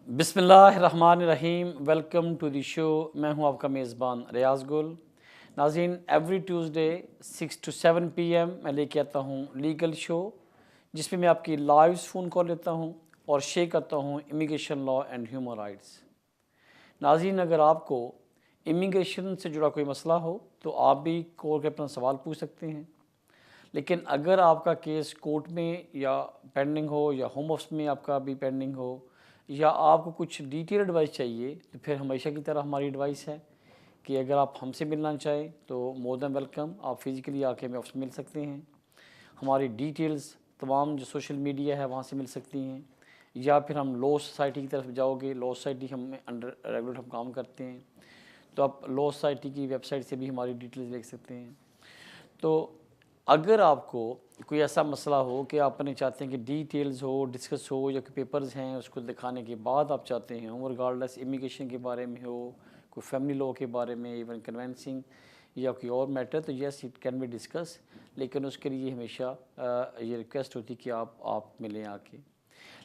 बिस्मिल्लाहिर्रहमानिर्रहीम। Welcome to the show. मैं हूं आपका मेज़बान रियाज़ गुल। नाज़रीन, एवरी ट्यूसडे 6 to 7 PM मैं लेके आता हूं लीगल शो, जिसमें मैं आपकी लाइव फ़ोन कॉल लेता हूं और शेयर करता हूं immigration law and human rights. नाज़रीन, अगर आपको इमिग्रेशन से जुड़ा कोई मसला हो तो आप भी कॉल के अपना सवाल पूछ सकते हैं। लेकिन अगर आपका केस कोर्ट में या पेंडिंग हो या होम ऑफिस में आपका भी पेंडिंग हो या आपको कुछ डिटेल एडवाइस चाहिए, तो फिर हमेशा की तरह हमारी एडवाइस है कि अगर आप हमसे मिलना चाहें तो मोर देन वेलकम। आप फिज़िकली आके हमें ऑफिस मिल सकते हैं। हमारी डिटेल्स तमाम जो सोशल मीडिया है वहाँ से मिल सकती हैं, या फिर हम लॉ सोसाइटी की तरफ जाओगे। लॉ सोसाइटी हम अंडर रेगुलर हम काम करते हैं, तो आप लॉ सोसाइटी की वेबसाइट से भी हमारी डिटेल्स देख सकते हैं। तो अगर आपको कोई ऐसा मसला हो कि आप अपने चाहते हैं कि डिटेल्स हो, डिस्कस हो, या कोई पेपर्स हैं उसको दिखाने के बाद आप चाहते हैं हो, रिगार्डलेस इमिग्रेशन के बारे में हो, कोई फैमिली लॉ के बारे में, इवन कन्वेंसिंग या कोई और मैटर, तो yes it can be discuss. लेकिन उसके लिए हमेशा ये रिक्वेस्ट होती कि आप मिलें आके।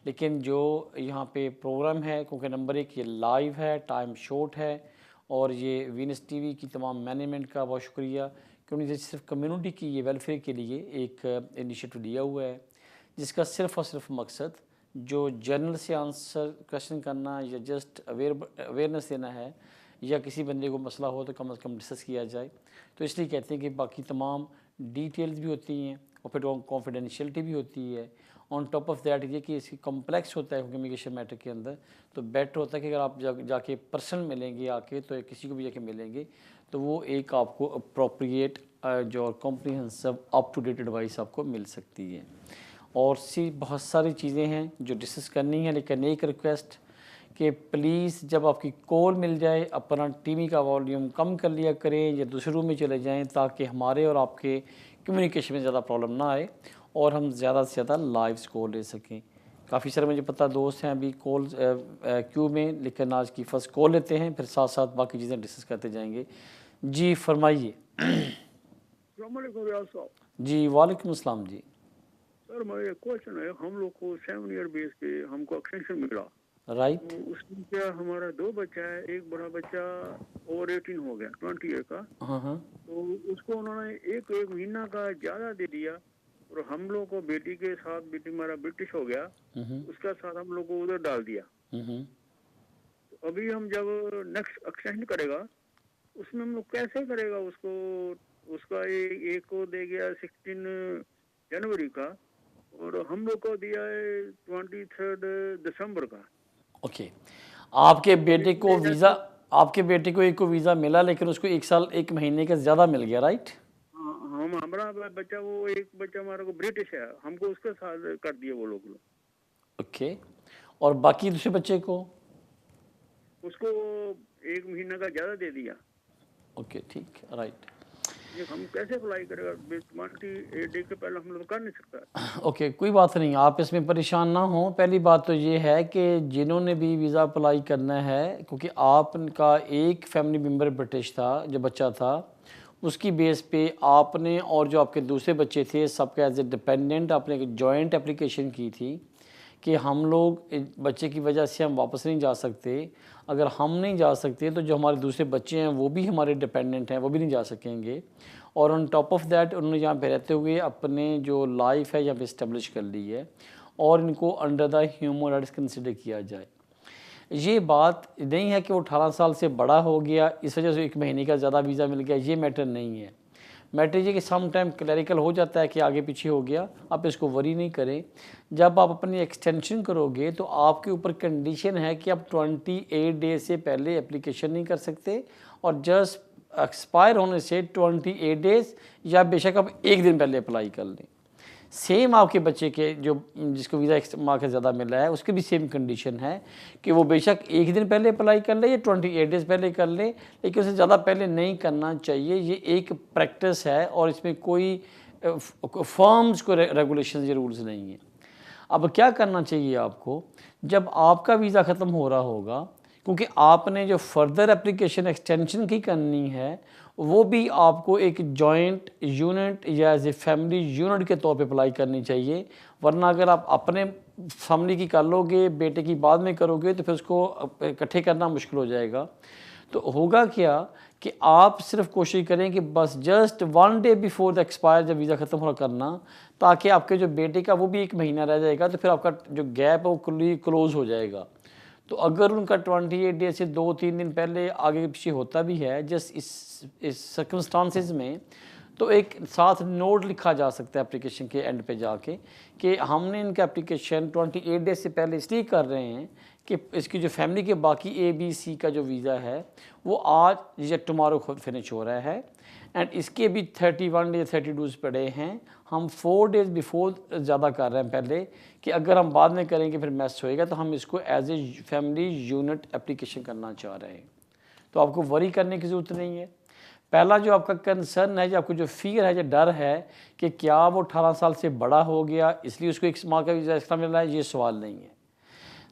लेकिन जो यहाँ पे प्रोग्राम है, क्योंकि नंबर 1 ये लाइव है, टाइम शॉर्ट है, और ये वीनस टीवी की तमाम मैनेजमेंट का बहुत शुक्रिया कि उन्होंने सिर्फ कम्युनिटी की ये वेलफेयर के लिए एक इनिशिएटिव लिया हुआ है, जिसका सिर्फ़ और सिर्फ मकसद जो जर्नल से आंसर क्वेश्चन करना या जस्ट अवेयरनेस देना है, या किसी बंदे को मसला हो तो कम से कम डिस्कस किया जाए। तो इसलिए कहते हैं कि बाकी तमाम डिटेल्स भी होती हैं और फिर कॉन्फिडेंशियलिटी भी होती है। ऑन टॉप ऑफ दैट ये कि इसकी कॉम्प्लेक्स होता है इमिग्रेशन मैटर के अंदर, तो बेटर होता है कि अगर आप जाके पर्सन मिलेंगे आके, तो किसी को भी जाके मिलेंगे, तो वो एक आपको अप्रोप्रिएट जो comprehensive up to date advice आपको मिल सकती है। और सी बहुत सारी चीज़ें हैं जो डिस्कस करनी है, लेकिन एक रिक्वेस्ट कि प्लीज़ जब आपकी कॉल मिल जाए अपना टीवी का वॉल्यूम कम कर लिया करें या दूसरे रूम में चले जाएं, ताकि हमारे और आपके कम्युनिकेशन में ज़्यादा प्रॉब्लम ना आए और हम ज़्यादा से ज़्यादा लाइव कॉल ले सकें। काफ़ी सारे मुझे पता दोस्त हैं अभी कॉल क्यू में, लेकिन आज की फ़र्स्ट कॉल लेते हैं, फिर साथ साथ बाकी चीज़ें डिस्कस करते जाएंगे। जी फरमाइए। जी वालेकुम अस्सलाम जी। सर मेरा क्वेश्चन है, हम लोग को 7 ईयर बेस पे हमको एक्सटेंशन मिला, राइट। तो उसमें क्या हमारा 2 बच्चा है, एक बड़ा बच्चा ओवर 18 हो गया 20 ईयर का, हाँ हाँ। तो उसको उन्होंने एक महीना का ज़्यादा दे दिया, और हम लोग को बेटी के साथ, बेटी हमारा ब्रिटिश हो गया, उसका साथ हम लोग को उधर डाल दिया। तो अभी हम जब नेक्स्ट एक्सटेंड करेगा उसमें हम लोग कैसे करेगा उसको? उसका एक को दे गया 16 जनवरी का, और हम लोग को दिया है 23 दिसंबर का। ओके। आपके तो बेटे को इसमें वीज़ा, आपके बेटे को एक को वीज़ा मिला, लेकिन उसको 1 साल 1 महीने का ज़्यादा मिल गया, राइट? हाँ, हम हमारा बच्चा, वो एक बच्चा हमारा को ब्रिटिश है, हमको उसके साथ कर दिए वो लोग। ओके। और बाकी दूसरे बच्चे को? उसको 1 महीना का ज़्यादा दे दिया। ओके, ठीक है, राइट। ये हम कैसे अप्लाई करेगा? 28 डे के पहले हम लोग कर नहीं सकता। ओके, कोई बात नहीं, आप इसमें परेशान ना हों। पहली बात तो ये है कि जिन्होंने भी वीज़ा अप्लाई करना है, क्योंकि आपका एक फैमिली मेम्बर ब्रिटिश था, जो बच्चा था, उसकी बेस पे आपने और जो आपके दूसरे बच्चे थे, सबका एज ए डिपेंडेंट आपने एक जॉइंट एप्लीकेशन की थी कि हम लोग बच्चे की वजह से हम वापस नहीं जा सकते। अगर हम नहीं जा सकते तो जो हमारे दूसरे बच्चे हैं वो भी हमारे डिपेंडेंट हैं, वो भी नहीं जा सकेंगे। और ऑन टॉप ऑफ दैट उन्होंने यहाँ पे रहते हुए अपने जो लाइफ है यहाँ पे इस्टेब्लिश कर ली है, और इनको under the human rights consider किया जाए। ये बात नहीं है कि वो 18 साल से बड़ा हो गया इस वजह से 1 महीने का ज़्यादा वीज़ा मिल गया, ये मैटर नहीं है। मैटर ये कि सम टाइम क्लैरिकल हो जाता है कि आगे पीछे हो गया, आप इसको वरी नहीं करें। जब आप अपनी एक्सटेंशन करोगे तो आपके ऊपर कंडीशन है कि आप 28 डेज से पहले एप्लीकेशन नहीं कर सकते, और जस्ट एक्सपायर होने से 28 डेज या बेशक आप 1 दिन पहले अप्लाई कर लें। सेम आपके बच्चे के जो जिसको वीज़ा मार्क ज़्यादा मिल रहा है उसके भी सेम कंडीशन है कि वो बेशक 1 दिन पहले अप्लाई कर ले या 28 डेज़ पहले कर ले, लेकिन उसे ज़्यादा पहले नहीं करना चाहिए। ये एक प्रैक्टिस है और इसमें कोई फर्म्स को रेगुलेशन या रूल्स नहीं है। अब क्या करना चाहिए आपको, जब आपका वीज़ा ख़त्म हो रहा होगा, क्योंकि आपने जो फर्दर एप्लीकेशन एक्सटेंशन की करनी है वो भी आपको एक जॉइंट यूनिट या एज ए फैमिली यूनिट के तौर पे अप्लाई करनी चाहिए। वरना अगर आप अपने फैमिली की कर लोगे, बेटे की बाद में करोगे तो फिर उसको इकट्ठे करना मुश्किल हो जाएगा। तो होगा क्या कि आप सिर्फ कोशिश करें कि बस just 1 day before the expire जब वीज़ा ख़त्म हो करना, ताकि आपके जो बेटे का वो भी 1 महीना रह जाएगा, तो फिर आपका जो गैप है वो क्लोज़ हो जाएगा। तो अगर उनका 28 डे से 2-3 दिन पहले आगे पीछे होता भी है जस्ट इस सर्कमस्टांसिस में, तो एक साथ नोट लिखा जा सकता है एप्लीकेशन के एंड पे जाके कि हमने इनका एप्लीकेशन 28 डेज से पहले इसलिए कर रहे हैं कि इसकी जो फैमिली के बाकी ABC का जो वीज़ा है वो आज या टुमारो फिनिश हो रहा है, एंड इसके भी 31 डे 32 पड़े हैं। हम 4 डेज़ बिफोर ज़्यादा कर रहे हैं पहले कि अगर हम बाद में करेंगे फिर मैस होएगा, तो हम इसको as a family unit application करना चाह रहे हैं। तो आपको वरी करने की ज़रूरत नहीं है। पहला जो आपका कंसर्न है, जो आपको जो फियर है, जो डर है कि क्या वो 18 साल से बड़ा हो गया इसलिए उसको 1 माह का वीज़ा एक्स्ट्रा मिल रहा है, ये सवाल नहीं है।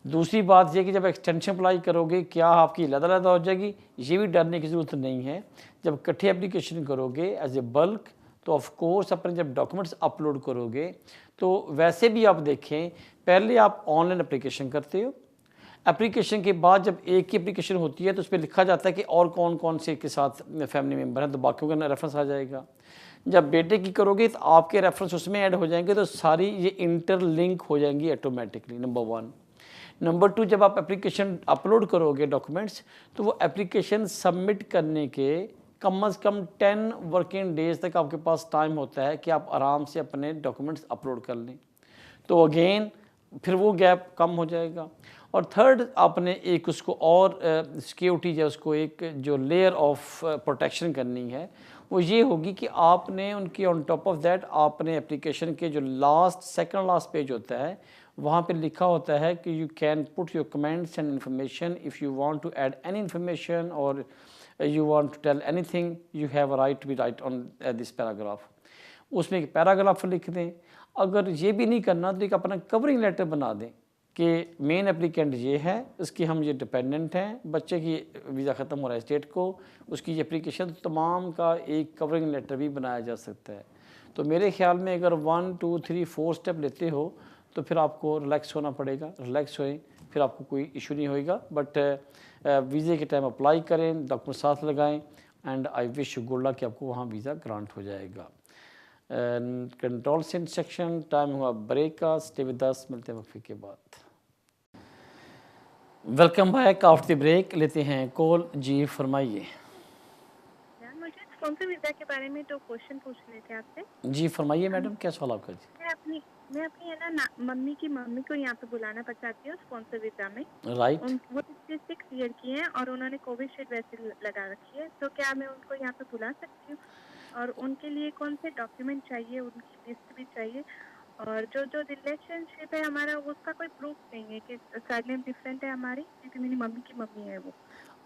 दूसरी बात ये कि जब एक्सटेंशन अप्लाई करोगे क्या आपकी अलग-अलग हो जाएगी, ये भी डरने की ज़रूरत नहीं है। जब इकट्ठे एप्लीकेशन करोगे एज ए बल्क, तो ऑफ कोर्स अपने जब डॉक्यूमेंट्स अपलोड करोगे तो वैसे भी आप देखें, पहले आप ऑनलाइन एप्लीकेशन करते हो, एप्लीकेशन के बाद जब एक ही एप्लीकेशन होती है तो उस पर लिखा जाता है कि और कौन कौन से के साथ फैमिली मेम्बर हैं, तो बाकियों का रेफरेंस आ जाएगा। जब बेटे की करोगे तो आपके रेफरेंस उसमें ऐड हो जाएंगे, तो सारी ये इंटरलिंक हो जाएंगी ऑटोमेटिकली, नंबर 1। नंबर 2, जब आप एप्लीकेशन अपलोड करोगे डॉक्यूमेंट्स, तो वो एप्लीकेशन सबमिट करने के कम से कम 10 वर्किंग डेज़ तक आपके पास टाइम होता है कि आप आराम से अपने डॉक्यूमेंट्स अपलोड कर लें। तो अगेन फिर वो गैप कम हो जाएगा। और थर्ड, आपने एक उसको और सिक्योरिटी जो उसको एक जो लेयर ऑफ प्रोटेक्शन करनी है, वो ये होगी कि आपने उनकी ऑन टॉप ऑफ दैट आपने एप्लीकेशन के जो सेकंड लास्ट पेज होता है वहाँ पे लिखा होता है कि you can put your comments and information if you want to add any information और you want to tell anything, you have a right to be right on this paragraph. उसमें एक पैराग्राफ लिख दें। अगर ये भी नहीं करना तो एक अपना कवरिंग लेटर बना दें कि मेन एप्लीकेंट ये है, इसकी हम ये डिपेंडेंट हैं, बच्चे की वीज़ा ख़त्म हो रहा है स्टेट को, उसकी ये एप्लीकेशन, तो तमाम का एक कवरिंग लेटर भी बनाया जा सकता है। तो मेरे ख्याल में अगर 1, 2, 3, 4 स्टेप लेते हो तो फिर आपको रिलैक्स होना पड़ेगा। रिलैक्स होए फिर आपको कोई इशू नहीं होएगा। बट वीज़े के टाइम अप्लाई करें, डॉक्यूमेंट साथ लगाएं, and I wish you good luck कि आपको वहाँ वीज़ा ग्रांट हो जाएगा। कंट्रोल सेक्शन टाइम हुआ ब्रेक का, स्टे विद अस, मिलते हैं वक्फे के बाद। Welcome back after the break. लेते हैं कॉल। जी फरमाइए। मुझे स्पॉन्सर वीज़ा के बारे में 2 क्वेश्चन पूछने थे आपसे। जी फरमाइए मैडम, क्या सवाल आपका? जी मैं अपनी है ना मम्मी को यहाँ पे बुलाना चाहती हूँ स्पॉन्सर वीज़ा में। राइट। वो 66 ईयर की हैं और उन्होंने कोविशील्ड वैक्सीन लगा रखी है, तो क्या मैं उनको यहाँ पे बुला सकती हूँ? और उनके लिए कौन से डॉक्यूमेंट चाहिए, उनकी लिस्ट भी चाहिए। और जो रिलेशनशिप है हमारा, उसका कोई प्रूफ नहीं है कि सरनेम डिफरेंट है हमारी, क्योंकि मेरी मम्मी की मम्मी है वो,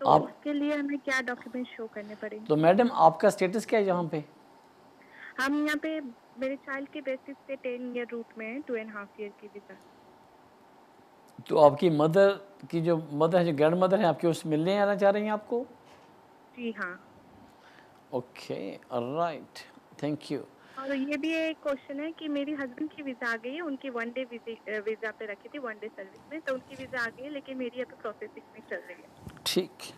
तो उसके लिए हमें क्या डॉक्यूमेंट शो करने पड़ेंगे? तो मैडम आपका स्टेटस क्या है यहाँ पे? हम यहाँ पे मेरे चाइल्ड के बेसिस पे 10 ईयर रूट में है, 2.5 ईयर की वीज़ा। तो आपकी मदर की जो मदर है, जो ग्रैंड मदर है आपकी, उस मिलने आना चाह रही हैं आपको? जी हाँ। Okay, right, thank you. और ये भी एक क्वेश्चन है कि मेरी हस्बैंड की वीज़ा आ गई है, उनकी 1 डे वीज़ा पे रखी थी, 1 डे सर्विस में, तो उनकी वीज़ा आ गई है, लेकिन मेरी अभी प्रोसेसिंग में चल रही है। ठीक।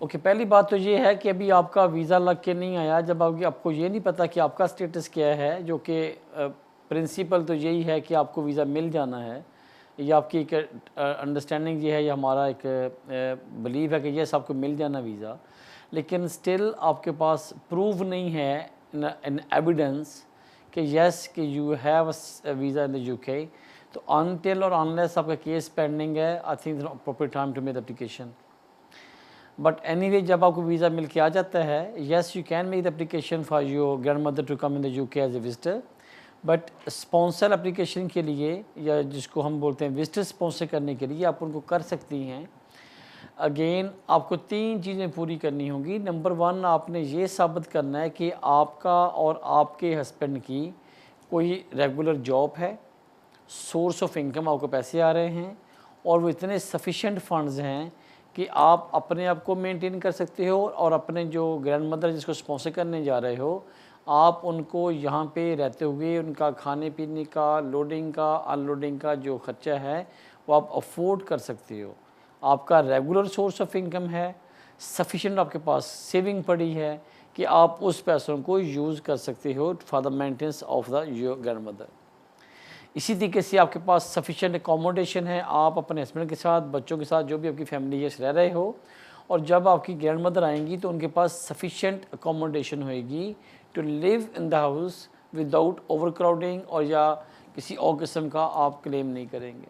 ओके, पहली बात तो ये है कि अभी आपका वीज़ा लग के नहीं आया, जब आपको ये नहीं पता कि आपका स्टेटस क्या है, जो कि प्रिंसिपल तो यही है कि आपको वीज़ा मिल जाना है। ये आपकी एक अंडरस्टैंडिंग ये है, ये हमारा एक बिलीव है कि यस आपको मिल जाना वीज़ा, लेकिन स्टिल आपके पास प्रूव नहीं है इन एविडेंस कि यस कि you have a visa in the UK. तो अनटिल और अनलेस आपका केस पेंडिंग है, I think appropriate time to make the application. But anyway जब आपको वीज़ा मिल के आ जाता है, yes you can make the application for your grandmother to come in the UK as a visitor. But sponsor application के लिए, या जिसको हम बोलते हैं विजिटर स्पॉन्सर करने के लिए, आप उनको कर सकती हैं। अगेन आपको 3 चीज़ें पूरी करनी होंगी। नंबर 1, आपने ये साबित करना है कि आपका और आपके हस्बैंड की कोई रेगुलर जॉब है, सोर्स ऑफ इनकम आपको पैसे आ रहे हैं, और वो इतने सफिशेंट फंड्स हैं कि आप अपने आप को मेंटेन कर सकते हो और अपने जो ग्रैंड मदर जिसको स्पॉन्सर करने जा रहे हो, आप उनको यहाँ पे रहते हुए उनका खाने पीने का, लोडिंग का, अनलोडिंग का जो ख़र्चा है वो आप अफोर्ड कर सकते हो। आपका रेगुलर सोर्स ऑफ इनकम है, सफिशिएंट आपके पास सेविंग पड़ी है कि आप उस पैसों को यूज़ कर सकते हो for the maintenance of the your grand mother. इसी तरीके से आपके पास सफिशिएंट अकोमोडेशन है, आप अपने हस्बैंड के साथ, बच्चों के साथ, जो भी आपकी फैमिली है रह रहे हो, और जब आपकी ग्रैंड मदर आएंगी तो उनके पास सफिशिएंट अकोमोडेशन होएगी to live in the house without overcrowding, और या किसी और किस्म का आप क्लेम नहीं करेंगे।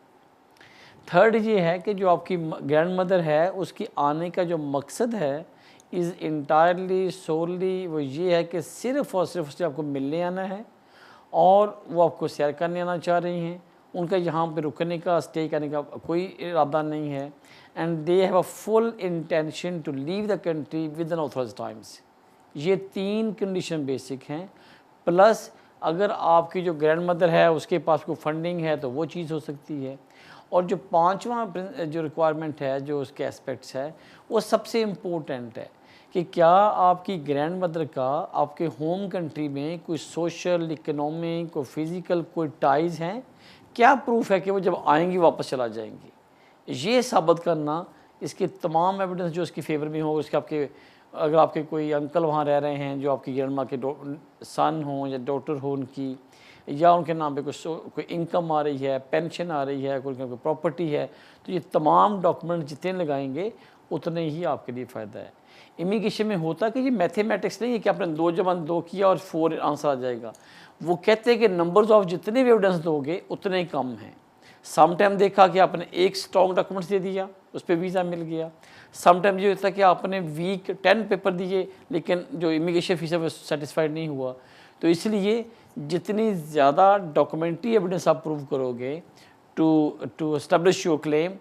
थर्ड ये है कि जो आपकी ग्रैंड मदर है उसकी आने का जो मकसद है इज़ इंटायरली सोली वो ये है कि सिर्फ़ और सिर्फ उससे आपको मिलने आना है और वो आपको सैर करने आना चाह रही हैं। उनका यहाँ पे रुकने का, स्टे करने का कोई इरादा नहीं है, and they have a full intention to leave the country with an authorised times. ये 3 कंडीशन बेसिक हैं। प्लस अगर आपकी जो ग्रैंड मदर है उसके पास कोई फंडिंग है तो वो चीज़ हो सकती है। और जो 5वां जो रिक्वायरमेंट है, जो उसके एस्पेक्ट्स है, वो सबसे इम्पोर्टेंट है कि क्या आपकी ग्रैंड मदर का आपके होम कंट्री में कोई सोशल, इकोनॉमिक, कोई फिज़िकल कोई टाइज़ हैं? क्या प्रूफ है कि वो जब आएंगी वापस चला जाएंगी? ये साबित करना, इसके तमाम एविडेंस जो इसकी फेवर में हो, उसके आपके अगर आपके कोई अंकल वहाँ रह रहे हैं जो आपकी ग्रैंड माँ के सन हों या डॉटर हो उनकी, या उनके नाम पे कोई इनकम आ रही है, पेंशन आ रही है, कोई प्रॉपर्टी है, तो ये तमाम डॉक्यूमेंट जितने लगाएंगे उतने ही आपके लिए फ़ायदा है। इमिग्रेशन में होता कि ये मैथमेटिक्स नहीं है कि आपने 2 जमा 2 किया और 4 आंसर आ जाएगा। वो कहते हैं कि नंबर्स ऑफ जितने भी एविडेंस दोगे उतने ही कम हैं। सम टाइम देखा कि आपने एक स्ट्रॉन्ग डॉक्यूमेंट्स दे दिया, उस पर वीज़ा मिल गया। सम टाइम ये होता है कि आपने वीक 10 पेपर दिए लेकिन जो इमिग्रेशन फीस है वो सेटिस्फाइड नहीं हुआ। तो इसलिए जितनी ज़्यादा डॉक्यूमेंट्री एविडेंस आप प्रूव करोगे टू एस्टेब्लिश योर क्लेम,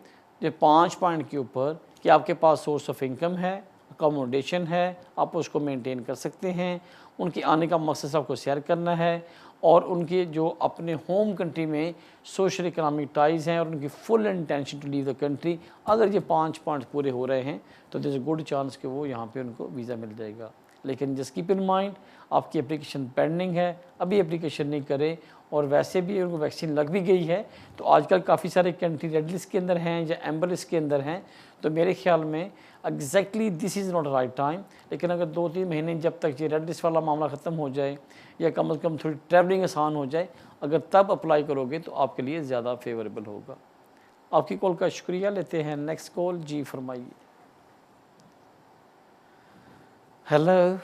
जो 5 पॉइंट के ऊपर कि आपके पास सोर्स ऑफ इनकम है, अकोमोडेशन है, आप उसको मेंटेन कर सकते हैं, उनके आने का मकसद आपको शेयर करना है, और उनके जो अपने होम कंट्री में सोशल इकनॉमिक टाइज़ हैं और उनकी full intention to leave the country, अगर ये 5 पॉइंट पूरे हो रहे हैं तो देयर इज़ गुड चांस कि वो यहाँ पे उनको वीज़ा मिल जाएगा। लेकिन जस्ट कीप इन माइंड आपकी एप्लीकेशन पेंडिंग है, अभी एप्लीकेशन नहीं करें, और वैसे भी उनको वैक्सीन लग भी गई है तो आजकल काफ़ी सारे कंट्री रेड लिस्ट के अंदर हैं या एम्बर लिस्ट के अंदर हैं, तो मेरे ख्याल में exactly this is not right time. लेकिन अगर 2-3 महीने जब तक ये रेड लिस्ट वाला मामला ख़त्म हो जाए या कम से कम थोड़ी ट्रैवलिंग आसान हो जाए, अगर तब अप्लाई करोगे तो आपके लिए ज़्यादा फेवरेबल होगा। आपकी कॉल का शुक्रिया। लेते हैं नेक्स्ट कॉल। जी फरमाइए। हेलो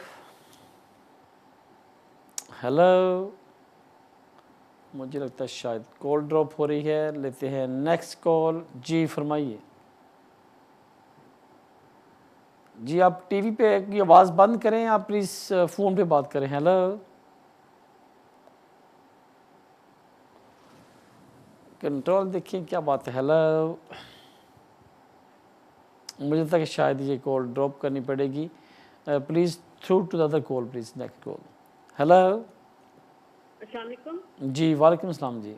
हेलो, मुझे लगता है शायद कॉल ड्रॉप हो रही है। लेते हैं नेक्स्ट कॉल। जी फरमाइए। जी आप टीवी पे की आवाज़ बंद करें, आप प्लीज़ फ़ोन पे बात करें। हेलो, कंट्रोल देखिए क्या बात है। हेलो, मुझे लगता है कि शायद ये कॉल ड्रॉप करनी पड़ेगी। Please through to the other call please, next call. Hello. अस्सलाम वालेकुम। जी वालेकुम अस्सलाम। जी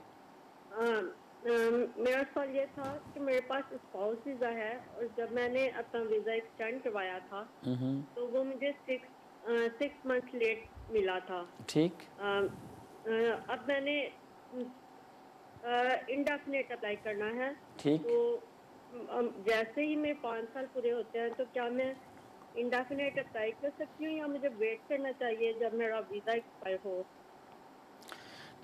मेरा सवाल ये था कि मेरे पास स्पाउस वीज़ा है और जब मैंने अपना वीज़ा एक्सटेंड करवाया था तो वो मुझे 6 मंथ लेट मिला था। ठीक। अब मैंने इंडेफिनेट अप्लाई करना है। ठीक। तो जैसे ही मेरे 5 साल पूरे होते हैं तो क्या मैं इंडेफिनेट अप्लाई कर सकती हूँ या मुझे वेट करना चाहिए जब मेरा वीज़ा एक्सपायर हो?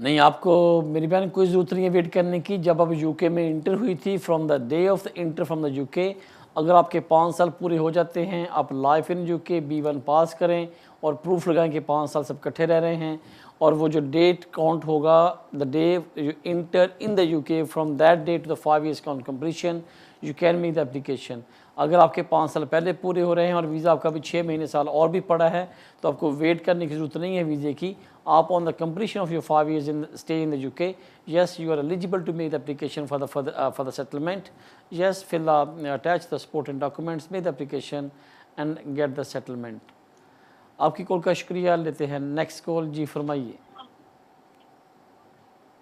नहीं, आपको मेरी बहन कोई ज़रूरत नहीं है वेट करने की। जब आप यूके में इंटर हुई थी, from the day of the inter from the UK, अगर आपके 5 साल पूरे हो जाते हैं, आप लाइफ इन यूके B1 पास करें और प्रूफ लगाएं कि 5 साल सब इकट्ठे रह रहे हैं, और वो जो डेट काउंट होगा the day you enter in the UK, from that day to the 5 years count completion you can make the application. अगर आपके 5 साल पहले पूरे हो रहे हैं और वीज़ा आपका भी 6 महीने साल और भी पड़ा है तो आपको वेट करने की ज़रूरत नहीं है वीज़े की। आप on the completion of your 5 years in stay in the UK, yes you are eligible to make the application for the settlement. Yes, fill attach the supporting documents, make the application and get the settlement. आपकी call का शुक्रिया। लेते हैं next call. जी फरमाइए।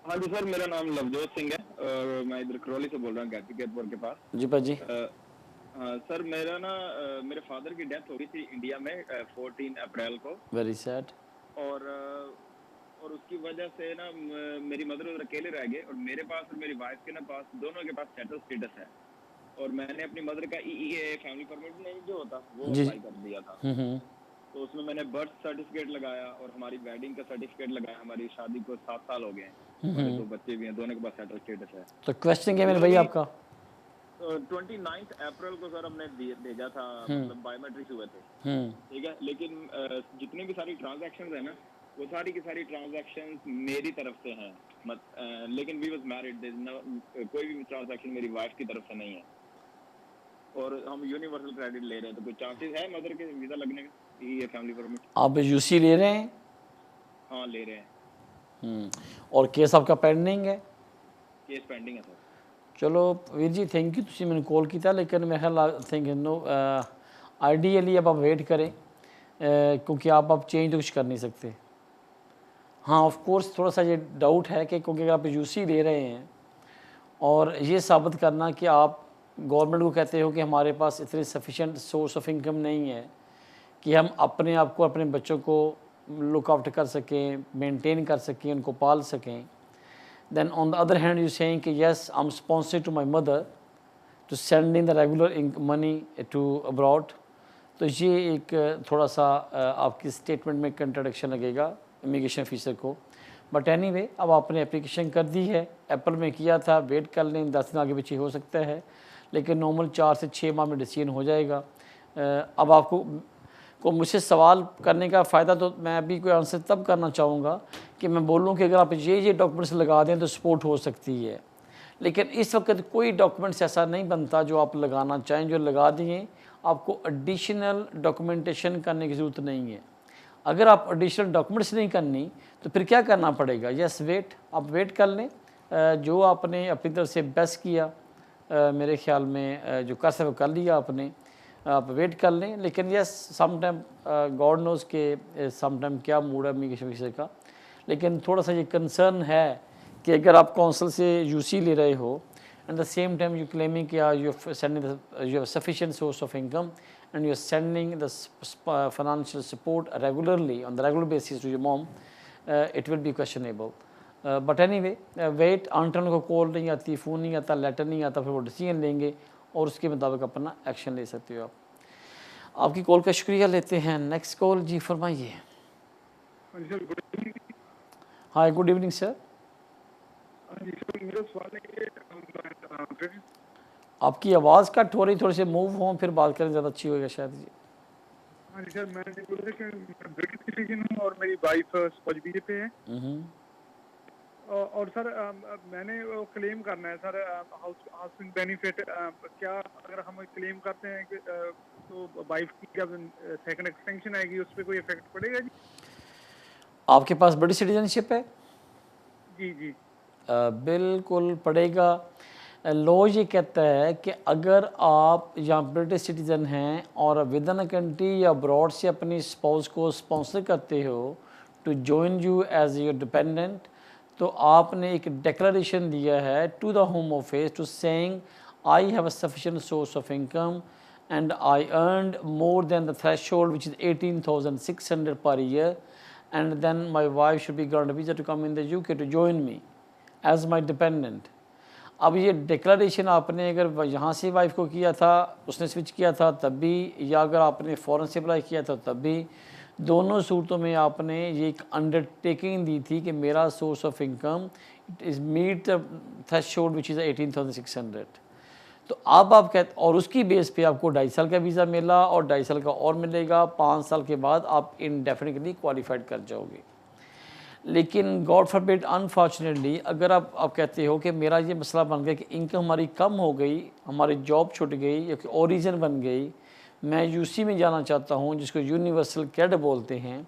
हाँ जी sir, मेरा नाम लवजोत सिंह है और मैं इधर करौली से बोल रहा हूँ, एयरपोर्ट के पास। जी भाजी। सर मेरा ना मेरे फादर की डेथ हो गई थी इंडिया में 14 अप्रैल को। Very sad. और उसकी वजह से ना मेरी मदर उधर अकेले रह गए, और मेरे पास और मेरी वाइफ के ना पास, दोनों के पास सेटल स्टेटस है। और मैंने अपनी मदर का EEA फैमिली परमिट नहीं जो होता वो जी। अप्लाई कर दिया था। तो उसमें मैंने बर्थ सर्टिफिकेट लगाया और हमारी वेडिंग का सर्टिफिकेट लगाया। हमारी शादी को 7 साल हो गए हैं, हमारे 2 बच्चे भी हैं, दोनों के पास सेटल स्टेटस है। तो क्वेश्चन क्या है मेरे भाई आपका? 29 अप्रैल को सर हमने भेजा था, मतलब बायोमेट्रिक्स हुए थे, ठीक है। लेकिन जितने भी सारी ट्रांजैक्शंस है ना, वो सारी की सारी ट्रांजैक्शंस मेरी तरफ से हैं, लेकिन वी वाज मैरिड, कोई भी ट्रांजैक्शन मेरी वाइफ की तरफ से नहीं है। और हम यूनिवर्सल क्रेडिट ले रहे हैं, तो कोई चांसेस है मदर के वीजा लगने का, ये फैमिली परमिट? आप यूसी ले रहे हैं? हाँ ले रहे हैं। और केस आपका पेंडिंग है? केस पेंडिंग है सर। चलो वीर जी थैंक यू, तुझे मैंने कॉल किया, लेकिन मैं ख्याल थिंक नो आइडियली अब आप वेट करें, क्योंकि आप चेंज तो कुछ कर नहीं सकते। हाँ ऑफ कोर्स थोड़ा सा ये डाउट है कि क्योंकि अगर आप यूसी ले रहे हैं और ये साबित करना कि आप गवर्नमेंट को कहते हो कि हमारे पास इतनी सफिशेंट सोर्स ऑफ इनकम नहीं है कि हम अपने आप को, अपने बच्चों को लुक आफ्टर कर सकें, मेंटेन कर सकें, उनको पाल सकें, then on the other hand you saying कि yes I'm sponsored to my mother to send in the regular money to abroad, तो ये एक थोड़ा सा आपकी स्टेटमेंट में कंट्राडिक्शन लगेगा इमिग्रेशन ऑफिसर को। बट एनीवे अब आपने एप्लीकेशन कर दी है, अप्रैल में किया था, वेट कर लें, 10 दिन आगे पीछे हो सकता है, लेकिन नॉर्मल 4 से 6 माह में डिसीजन हो जाएगा। अब आपको को मुझसे सवाल करने का फ़ायदा तो मैं अभी कोई आंसर तब करना चाहूँगा कि मैं बोलूँ कि अगर आप ये डॉक्यूमेंट्स लगा दें तो सपोर्ट हो सकती है, लेकिन इस वक्त कोई डॉक्यूमेंट्स ऐसा नहीं बनता जो आप लगाना चाहें। जो लगा दिए आपको एडिशनल डॉक्यूमेंटेशन करने की ज़रूरत नहीं है। अगर आप एडिशनल डॉक्यूमेंट्स नहीं करनी तो फिर क्या करना पड़ेगा? यस वेट, आप वेट कर लें, जो आपने अपनी तरफ से बेस्ट किया, मेरे ख्याल में जो कर सकते कर लिया आपने, आप वेट कर लें। लेकिन yes some time god knows के सम टाइम क्या मूड है इमिग्रेशन ऑफिसर का, लेकिन थोड़ा सा ये कंसर्न है कि अगर आप कौंसल से यूसी ले रहे हो and the same time you claiming कि you have sufficient source of income and you are sending the financial support regularly on the regular basis to your mom, it will be questionable. But anyway, wait until उनको call नहीं आती, phone नहीं आता, letter नहीं आता, फिर वो decision लेंगे और उसके मुताबिक अपना एक्शन ले सकते हो आप। आपकी कॉल का शुक्रिया लेते हैं। नेक्स्ट कॉल जी फरमाइए। हाँ गुड इवनिंग सर। मेरा सवाल है, आपकी आवाज़ कट हो रही, थोड़ी से मूव हो फिर बात करें, ज़्यादा अच्छी होएगा शायद जी। हाँ जी सर, मैंने बोला था कि मैं ब्रिटिश सिटीजन हूँ और मेरी वाइफ स्पॉज वीजे पे है। और सर मैंने वो क्लेम करना है सर हाउसिंग बेनिफिट। क्या अगर हम क्लेम करते हैं कि तो वाइफ की जब सेकंड एक्सटेंशन आएगी उस पर कोई इफेक्ट पड़ेगा जी? आपके पास ब्रिटिश सिटीजनशिप है? जी जी बिल्कुल पड़ेगा। लॉ ये कहता है कि अगर आप या ब्रिटिश सिटीज़न हैं और विद इन अ कंट्री या अब्रॉड से अपनी स्पाउस को स्पॉन्सर करते हो to join you as your dependent, तो आपने एक डिक्लेरेशन दिया है to the home office to saying I have a sufficient source of income and I earned more than the threshold which is 18,600 per year, and then my wife should be granted visa to come in the UK to join me as my dependent. अब ये declaration आपने अगर यहाँ से wife को किया था, उसने स्विच किया था तब भी, या अगर आपने फ़ौरन से अप्लाई किया था तब भी, दोनों सूरतों में आपने ये एक अंडरटेकिंग दी थी कि मेरा source of income it is meet the threshold which is 18,600। तो अब आप कहते, और उसकी बेस पे आपको 2.5 साल का वीज़ा मिला और 2.5 साल का और मिलेगा, 5 साल के बाद आप इंडेफिनिटली क्वालिफाइड कर जाओगे। लेकिन गॉड फॉरबिड अनफॉर्चुनेटली अगर आप कहते हो कि मेरा ये मसला बन गया कि इनकम हमारी कम हो गई, हमारी जॉब छूट गई या कोई और रीज़न बन गई, मैं यूसी में जाना चाहता हूँ जिसको यूनिवर्सल क्रेडिट बोलते हैं,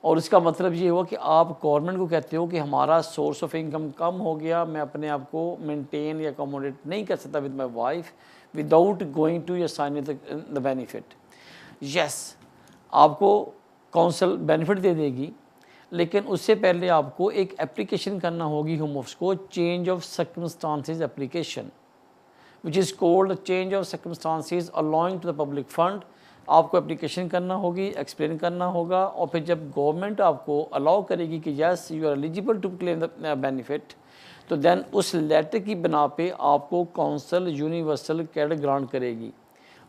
और इसका मतलब ये हुआ कि आप गवर्नमेंट को कहते हो कि हमारा सोर्स ऑफ इनकम कम हो गया, मैं अपने आप को मेंटेन या अकोमोडेट नहीं कर सकता with my wife without going to या साइन द बेनिफिट। यस, आपको काउंसिल बेनिफिट दे देगी, लेकिन उससे पहले आपको एक एप्लीकेशन करना होगी होम ऑफिस को, change of circumstances application which is called change of circumstances allowing to the public fund आपको एप्लीकेशन करना होगी, एक्सप्लेन करना होगा, और फिर जब गवर्नमेंट आपको अलाउ करेगी कि yes you are eligible to claim the benefit, तो देन उस लेटर की बना पे आपको काउंसिल यूनिवर्सल क्रेडिट ग्रांट करेगी।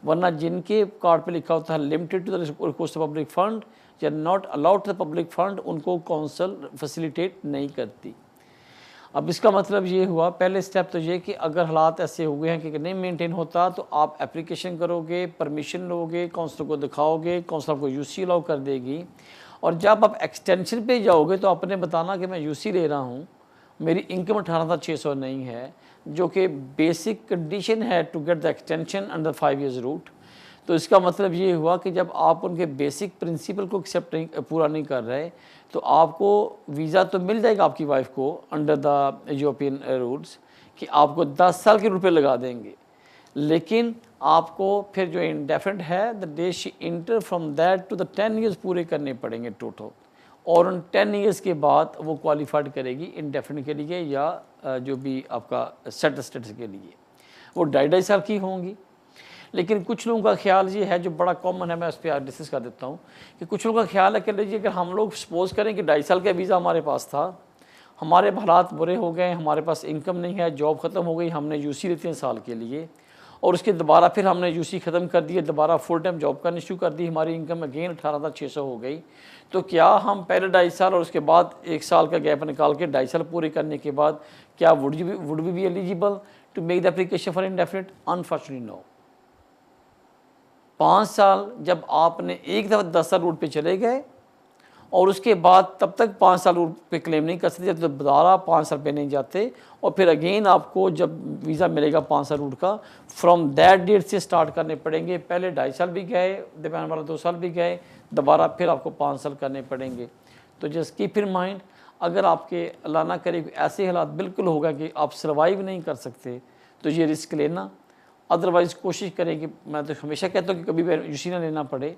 वरना जिनके कार्ड पे लिखा होता है limited to the recourse of public fund या not allowed to the public fund, उनको काउंसिल फैसिलिटेट नहीं करती। अब इसका मतलब ये हुआ, पहले स्टेप तो ये कि अगर हालात ऐसे हुए हैं कि नहीं मेंटेन होता, तो आप एप्लीकेशन करोगे, परमिशन लोगे, काउंसिल को दिखाओगे, काउंसिल आपको यूसी अलाउ कर देगी। और जब आप एक्सटेंशन पे जाओगे तो आपने बताना कि मैं यूसी ले रहा हूँ, मेरी इनकम 18,600 नहीं है, जो कि बेसिक कंडीशन है to get the extension under 5 years route. तो इसका मतलब ये हुआ कि जब आप उनके बेसिक प्रिंसिपल को एक्सेप्ट नहीं, पूरा नहीं कर रहे, तो आपको वीज़ा तो मिल जाएगा आपकी वाइफ को अंडर द यूरोपियन रूल्स कि आपको 10 साल के रुपए लगा देंगे, लेकिन आपको फिर जो इंडेफिनिट है the day she enter from that to the 10 years पूरे करने पड़ेंगे टोटल, और उन 10 years के बाद वो क्वालिफाइड करेगी इंडेफिनिट के लिए या जो भी आपका सेट स्टेटस के लिए, वो 2.5 साल की होंगी। लेकिन कुछ लोगों का ख्याल ये है, जो बड़ा कॉमन है, मैं उस पर डिस्कस कर देता हूँ, कि कुछ लोगों का ख्याल है कि लीजिए अगर हम लोग सपोज करें कि 2.5 साल का वीज़ा हमारे पास था, हमारे हालात बुरे हो गए, हमारे पास इनकम नहीं है, जॉब ख़त्म हो गई, हमने यूसी लेते हैं साल के लिए, और उसके दोबारा फिर हमने यूसी ख़त्म कर दिए, दोबारा फुल टाइम जॉब करनी शुरू कर दी, हमारी इनकम अगेन 18,600 हो गई, तो क्या हम पहले 2.5 साल और उसके बाद 1 साल का गैप निकाल के 2.5 साल पूरे करने के बाद क्या would we be eligible to make the application for indefinite? Unfortunately no. 5 साल जब आपने एक दफ़ा 10 साल रूट पे चले गए और उसके बाद तब तक 5 साल रूट पे क्लेम नहीं कर सकते, तो दोबारा 5 साल पे नहीं जाते, और फिर अगेन आपको जब वीज़ा मिलेगा 5 साल रूट का, फ्रॉम दैट डेट से स्टार्ट करने पड़ेंगे। पहले 2.5 साल भी गए, दरमियान वाला 2 साल भी गए, दोबारा फिर आपको 5 साल करने पड़ेंगे। तो जस्ट कीप इन माइंड, अगर आपके अल्लाह ना करे ऐसे हालात बिल्कुल होगा कि आप सर्वाइव नहीं कर सकते, तो ये रिस्क लेना। अदरवाइज़ कोशिश करें कि, मैं तो हमेशा कहता हूँ कि कभी भी यूसी ना लेना पड़े,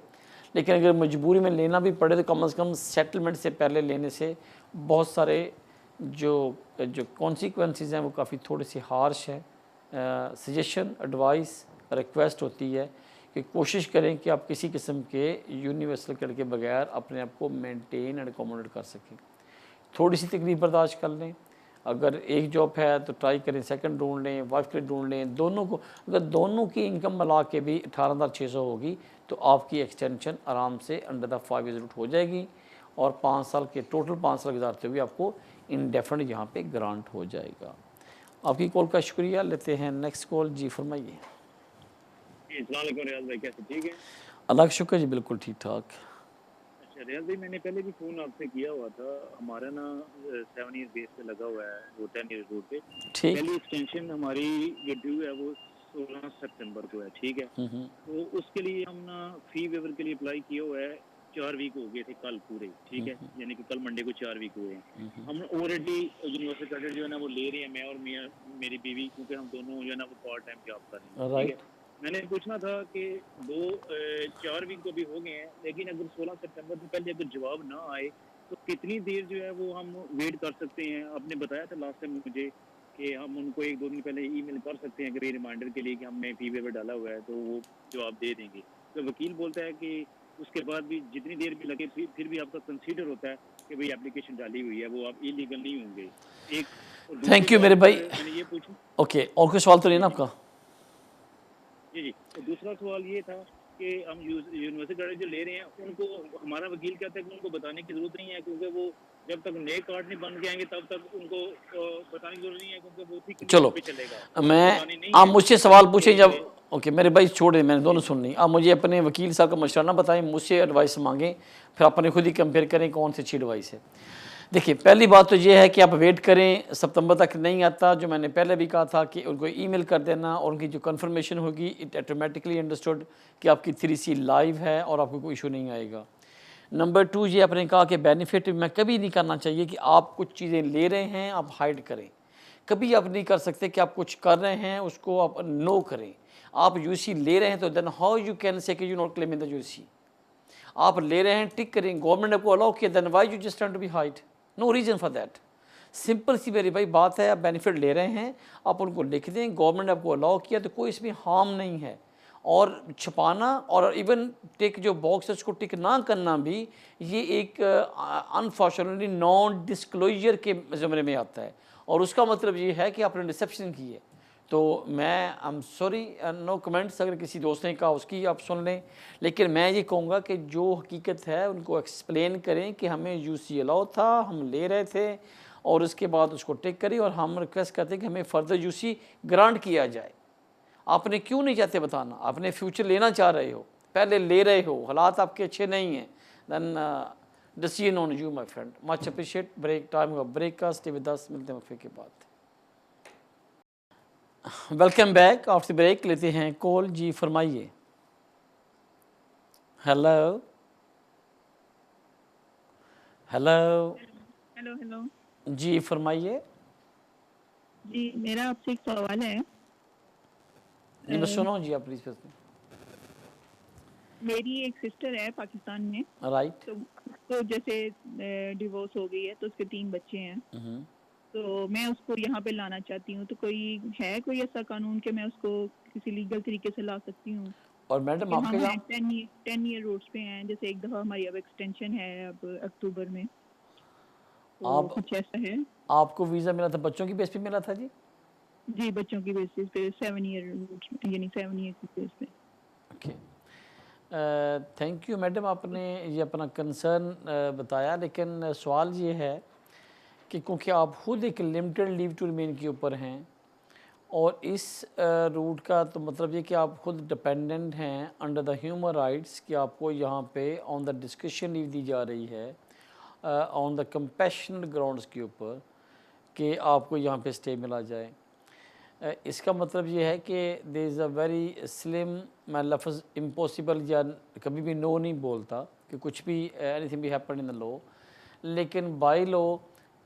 लेकिन अगर मजबूरी में लेना भी पड़े तो कम से कम सेटलमेंट से पहले लेने से बहुत सारे जो कॉन्सिक्वेंसेस हैं वो काफ़ी थोड़े से हार्श हैं। सजेशन, एडवाइस, रिक्वेस्ट होती है कि कोशिश करें कि आप किसी किस्म के यूनिवर्सल क्रेडिट के बगैर अपने आप को मेंटेन एंड अकोमोडेट कर सकें। थोड़ी सी तकलीफ बर्दाश्त कर लें, अगर एक जॉब है तो ट्राई करें सेकंड ढूंढ लें, वाइफ के लिए ढूंढ लें, दोनों को, अगर दोनों की इनकम मिला के भी 18,600 होगी तो आपकी एक्सटेंशन आराम से अंडर द 5 years रूट हो जाएगी, और 5 साल के टोटल 5 साल गुजारते हुए आपको इंडेफिनिट यहाँ पे ग्रांट हो जाएगा। आपकी कॉल का शुक्रिया। लेते हैं नेक्स्ट कॉल। जी फरमाइए। अस्सलाम वालेकुम रियाज भाई, कैसे? ठीक है, अल्लाह का शुक्र जी, बिल्कुल ठीक ठाक। अच्छा रियाज भाई, मैंने पहले भी फ़ोन आपसे किया हुआ था, हमारा ना 7 years बेस पे लगा हुआ है वो 10 years रूट पे। ठीक। पहली एक्सटेंशन हमारी जो ड्यू है वो 16 सितंबर को है, ठीक है। तो उसके लिए हम ना फी वेवर के लिए अप्लाई किया हुआ है, 4 वीक हो गए थे कल पूरे, ठीक है, यानी कि कल मंडे को 4 वीक हुए हैं। हम ऑलरेडी यूनिवर्सिटी क्रेडिट जो है ना वो ले रहे हैं, मैं और मेरी बीवी, क्योंकि हम दोनों जो है ना वो पार्ट टाइम जॉब कर रहे हैं, ठीक है। मैंने पूछना था कि 4 वीक तो भी हो गए हैं, लेकिन अगर 16 सितंबर से पहले अगर जवाब ना आए तो कितनी देर जो है वो हम वेट कर सकते हैं? आपने बताया था लास्ट टाइम मुझे कि हम उनको 1-2 दिन पहले ईमेल कर सकते हैं, अगर ये रिमाइंडर के लिए कि हमने फी वेवर डाला हुआ है तो वो जवाब दे देंगे। तो वकील बोलता है कि उसके बाद भी जितनी देर भी लगे फिर भी आपका कंसीडर होता है कि भाई एप्लीकेशन डाली हुई है, वो आप इलीगल नहीं होंगे। एक थैंक यू मेरे भाई। मैंने ये पूछा। ओके, और कोई सवाल तो नहीं ना आपका? जी। तो दूसरा सवाल ये था कि हम यूनिवर्सिटी क्रेडिट जो ले रहे हैं उनको, हमारा वकील कहता है कि उनको बताने की जरूरत नहीं है, क्योंकि वो जब तक नए कार्ड नहीं बन के आएंगे तब तक उनको बताने की जरूरत नहीं है, क्योंकि वो ठीक चलो पे चलेगा। मैं, आप मुझसे सवाल पूछें जब, ओके मेरे भाई छोड़े, मैंने दोनों सुन ली। आप मुझे अपने वकील साहब का मशवरा ना बताएं, मुझसे एडवाइस मांगें, फिर अपने खुद ही कंपेयर करें कौन सी अच्छी एडवाइस है। देखिए पहली बात तो ये है कि आप वेट करें, सितंबर तक नहीं आता, जो मैंने पहले भी कहा था कि उनको ईमेल कर देना और उनकी जो कंफर्मेशन होगी इट ऑटोमेटिकली अंडरस्टूड कि आपकी 3C लाइव है और आपको कोई इशू नहीं आएगा। नंबर 2, ये आपने कहा कि बेनिफिट में कभी नहीं करना चाहिए कि आप कुछ चीज़ें ले रहे हैं आप हाइड करें, कभी आप नहीं कर सकते कि आप कुछ कर रहे हैं उसको आप नो करें। आप यूसी ले रहे हैं तो then how you can say कि you not claiming the UC. आप ले रहे हैं, टिक करें, गवर्नमेंट ने आपको अलाउ किया, then why you just turn to be hide? No reason for that. Simple सी मेरी भाई बात है, आप बेनिफिट ले रहे हैं, आप उनको लिख दें, गवर्नमेंट ने आपको अलाउ किया तो कोई इसमें हार्म नहीं है। और छुपाना और इवन टिक जो बॉक्स है उसको टिक ना करना भी ये एक अनफॉर्चुनेटली नॉन डिस्क्लोजर के ज़मरे में आता है, और उसका मतलब ये है कि आपने डिसेप्शन की है। तो मैं I am sorry, no comments, अगर किसी दोस्त ने कहा उसकी आप सुन लें, लेकिन मैं ये कहूँगा कि जो हकीकत है उनको एक्सप्लेन करें कि हमें यूसी अलाउ था, हम ले रहे थे, और उसके बाद उसको टिक करें, और हम रिक्वेस्ट करते हैं कि हमें फर्दर यूसी ग्रांट किया जाए। आपने क्यों नहीं चाहते बताना, आपने फ्यूचर लेना चाह रहे हो, पहले ले रहे हो, हालात आपके अच्छे नहीं हैं, then decision on you my friend. Much appreciate. Break time का ब्रेक का, स्टे विद अस, मिलते हैं वक्फे के बाद। Welcome back. आफ्टर ब्रेक लेते हैं कॉल। जी फरमाइए। हेलो हेलो हेलो हेलो जी फरमाइए। जी, मेरा आपसे एक सवाल है। जी मैं सुनो जी, आप प्लीज। मेरी एक सिस्टर है पाकिस्तान में, राइट। तो जैसे डिवोर्स हो गई है, तो उसके 3 बच्चे हैं। तो मैं उसको यहाँ पे लाना चाहती हूँ, तो कोई ऐसा कानून कि मैं उसको किसी लीगल तरीके से ला सकती हूँ? और मैडम आपके हम यहाँ 10 ईयर रूट्स पे हैं, जैसे एक दफ़ा हमारी अब एक्सटेंशन है अब अक्टूबर में, तो आप कुछ ऐसा है? आपको वीज़ा मिला था बच्चों की बेस पे मिला था जी? जी, बच्चों की बेसिस पे 7 ईयर रूट्स में, यानी 7 ईयर की बेस पे। ओके, थैंक यू मैडम, आपने ये अपना कंसर्न बताया, लेकिन सवाल ये है कि क्योंकि आप खुद एक लिमिटेड लीव टू रिमेन के ऊपर हैं, और इस रूट का तो मतलब ये कि आप खुद डिपेंडेंट हैं अंडर द ह्यूमन राइट्स, कि आपको यहाँ पे ऑन द डिस्कशन लीव दी जा रही है ऑन द कंपैशनेट ग्राउंड्स के ऊपर, कि आपको यहाँ पे स्टे मिला जाए। इसका मतलब ये है कि there is a very slim, मैं लफ्ज़ इम्पॉसिबल या कभी भी नो नहीं बोलता कि कुछ भी एनीथिंग भी हैपन इन द लॉ, लेकिन बाय लॉ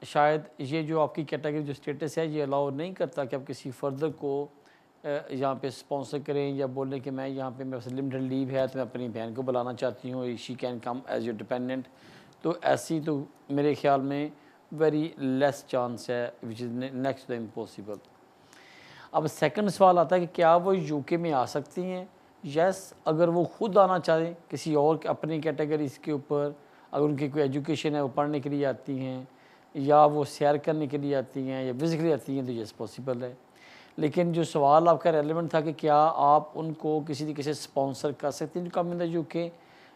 शायद ये जो आपकी कैटेगरी जो स्टेटस है ये अलाउ नहीं करता कि आप किसी फर्दर को यहाँ पे स्पॉन्सर करें या बोलें कि मैं यहाँ पे मेरे पास लिमिटेड लीव है तो मैं अपनी बहन को बुलाना चाहती हूँ, she can come as your dependent. तो ऐसी तो मेरे ख्याल में वेरी लेस चांस है, which is next the impossible. अब सेकंड सवाल आता है कि क्या वो यूके में आ सकती हैं? यस, अगर वो खुद आना चाहें किसी और अपनी कैटेगरीज के ऊपर, अगर उनकी कोई एजुकेशन है, वो पढ़ने के लिए आती हैं या वो सैर करने के लिए आती हैं या विजिटली आती हैं, तो यस पॉसिबल है। लेकिन जो सवाल आपका रेलेवेंट था कि क्या आप उनको किसी तरीके से स्पॉन्सर कर सकते हैं come in the UK